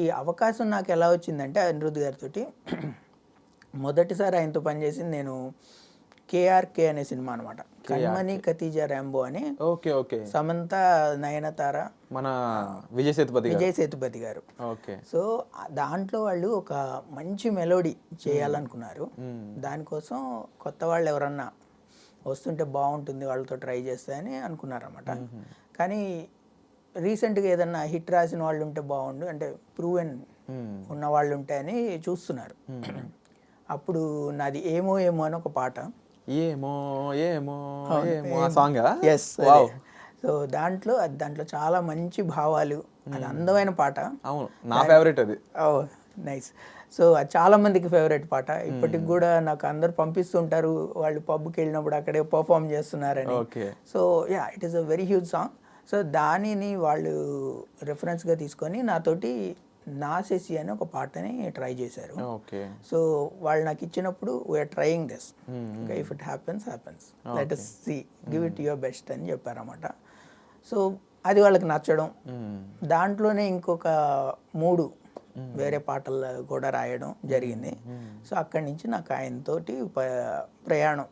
ఈ అవకాశం నాకు ఎలా వచ్చిందంటే అనిరుద్ధ్ గారితోటి మొదటిసారి ఆయనతో పనిచేసింది నేను కేఆర్కే అనే సినిమా అనమాట. కన్మణి ఖతీజా ర్యాంబో అని. Okay okay. సమంత, నయనతార, మన విజయ్ సేతుపతి గారు. ఓకే. సో దాంట్లో వాళ్ళు ఒక మంచి మెలోడీ చేయాలనుకున్నారు. దానికోసం కొత్త వాళ్ళు ఎవరన్నా వస్తుంటే బాగుంటుంది, వాళ్ళతో ట్రై చేస్తే అని అనుకున్నారన్నమాట. కానీ రీసెంట్గా ఏదన్నా హిట్ రాసిన వాళ్ళు ఉంటే బాగుండు, అంటే ప్రూవెన్ ఉన్న వాళ్ళు ఉంటే అని చూస్తున్నారు. అప్పుడు నాది ఏమో ఏమో అని ఒక పాట. ఏమో ఏమో ఏమో ఆ సాంగ్. ఎస్. సో దాంట్లో చాలా మంచి భావాలు, అది అందమైన పాట. అవును, నా ఫేవరెట్ అది. నైస్. సో అది చాలా మందికి ఫేవరెట్ పాట. ఇప్పటికి కూడా నాకు అందరు పంపిస్తుంటారు, వాళ్ళు పబ్కి వెళ్ళినప్పుడు అక్కడే పర్ఫామ్ చేస్తున్నారని. So yeah, it is a very huge song. So దానిని వాళ్ళు రెఫరెన్స్గా తీసుకొని నాతోటి నాసేసి అని ఒక పాటని ట్రై చేశారు. సో వాళ్ళు నాకు ఇచ్చినప్పుడు we are trying this, if it happens let us see, give it your best అని చెప్పారన్నమాట. సో అది వాళ్ళకి నచ్చడం, దాంట్లోనే ఇంకొక 3 వేరే పాటలు కూడా రాయడం జరిగింది. సో అక్కడి నుంచి నాకు ఆయనతోటి ప్రయాణం